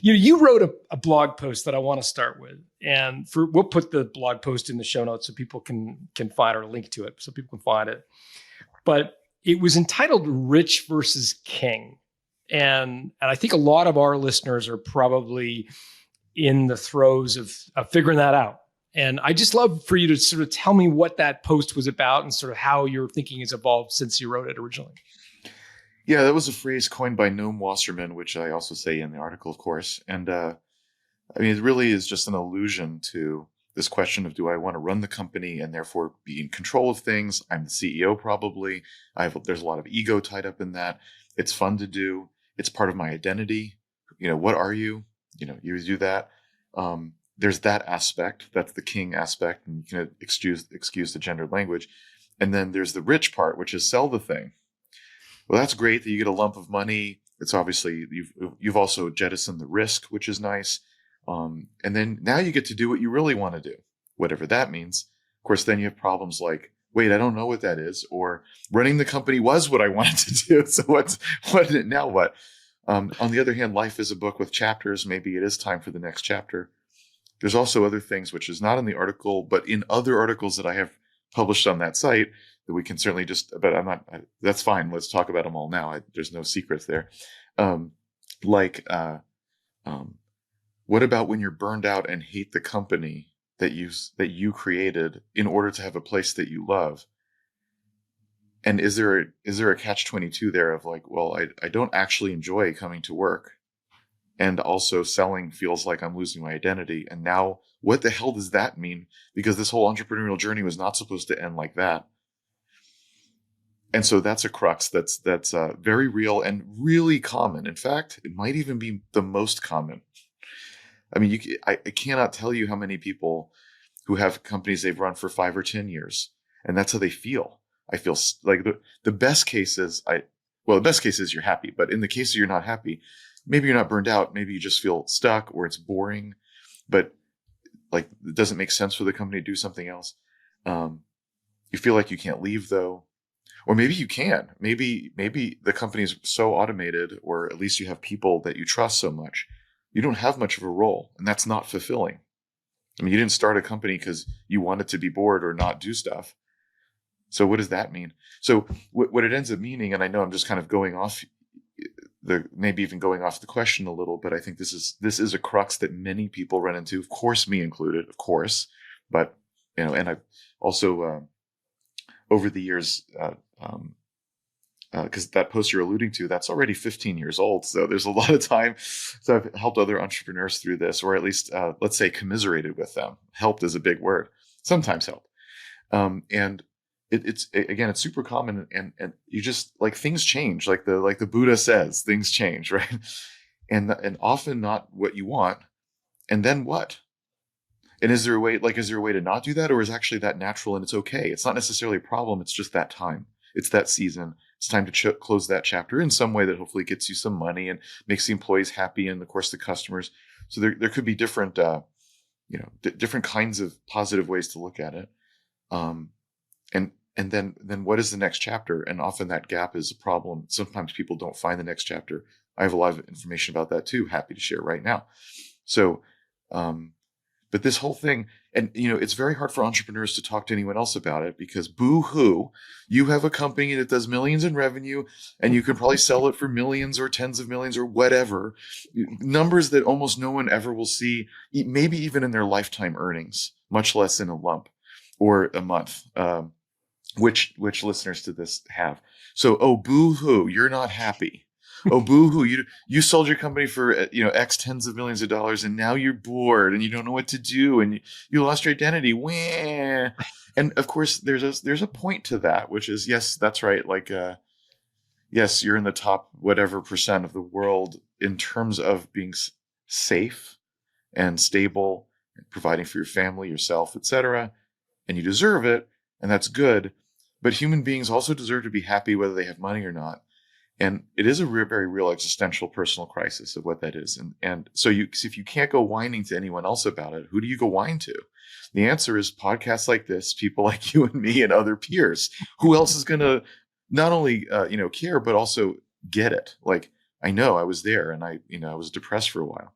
You wrote a blog post that I want to start with, and we'll put the blog post in the show notes so people can find or link to it so people can find it. But it was entitled "Rich versus King," and I think a lot of our listeners are probably in the throes of figuring that out. And I just love for you to sort of tell me what that post was about and sort of how your thinking has evolved since you wrote it originally. Yeah, that was a phrase coined by Noam Wasserman, which I also say in the article, of course. And I mean, it really is just an allusion to this question of, do I want to run the company and therefore be in control of things? I'm the CEO, probably. There's a lot of ego tied up in that. It's fun to do. It's part of my identity. What are you? You do that. There's that aspect. That's the king aspect, and you can excuse the gendered language. And then there's the rich part, which is sell the thing. Well, that's great that you get a lump of money. It's obviously you've also jettisoned the risk, which is nice. And then now you get to do what you really want to do, whatever that means. Of course, then you have problems like, wait, I don't know what that is, or running the company was what I wanted to do. So what now? What? On the other hand, life is a book with chapters. Maybe it is time for the next chapter. There's also other things, which is not in the article, but in other articles that I have published on that site, that we can certainly that's fine. Let's talk about them all now. There's no secrets there. What about when you're burned out and hate the company that you created in order to have a place that you love? And is there a catch-22 there of like, well, I don't actually enjoy coming to work, and also selling feels like I'm losing my identity. And now what the hell does that mean? Because this whole entrepreneurial journey was not supposed to end like that. And so that's a crux that's very real and really common. In fact, it might even be the most common. I mean, I cannot tell you how many people who have companies they've run for 5 or 10 years, and that's how they feel. I feel like the best case is the best case is you're happy, but in the case that you're not happy, maybe you're not burned out, maybe you just feel stuck or it's boring, but like it doesn't make sense for the company to do something else. You feel like you can't leave though. Or maybe you can. Maybe the company is so automated, or at least you have people that you trust so much, you don't have much of a role, and that's not fulfilling. I mean, you didn't start a company because you wanted to be bored or not do stuff. So what does that mean? So what it ends up meaning, and I know I'm just kind of going off maybe even going off the question a little, but I think this is a crux that many people run into, of course, me included, of course, but and I've also over the years, because that post you're alluding to, that's already 15 years old. So there's a lot of time. So I've helped other entrepreneurs through this, or at least, let's say, commiserated with them. Helped is a big word. Sometimes helped. And it's super common. And you just like things change. Like the Buddha says, things change, right? And often not what you want. And then what? And is there a way to not do that? Or is actually that natural and it's okay? It's not necessarily a problem. It's just that time. It's that season. It's time to close that chapter in some way that hopefully gets you some money and makes the employees happy, and of course the customers. So there could be different, different kinds of positive ways to look at it. And then what is the next chapter? And often that gap is a problem. Sometimes people don't find the next chapter. I have a lot of information about that too. Happy to share right now. So, but this whole thing, and it's very hard for entrepreneurs to talk to anyone else about it, because boo-hoo, you have a company that does millions in revenue, and you can probably sell it for millions or tens of millions or whatever, numbers that almost no one ever will see, maybe even in their lifetime earnings, much less in a lump or a month, which listeners to this have. So, oh, boo-hoo, you're not happy. Oh, boo-hoo, you sold your company for X tens of millions of dollars, and now you're bored and you don't know what to do, and you lost your identity. Wah. And of course, there's a point to that, which is, yes, that's right. Like, yes, you're in the top whatever percent of the world in terms of being safe and stable, and providing for your family, yourself, etc. And you deserve it, and that's good. But human beings also deserve to be happy whether they have money or not. And it is a very real existential personal crisis of what that is. And so if you can't go whining to anyone else about it, who do you go whine to? The answer is podcasts like this, people like you and me and other peers. Who else is going to not only, care, but also get it? Like, I know I was there, and I was depressed for a while.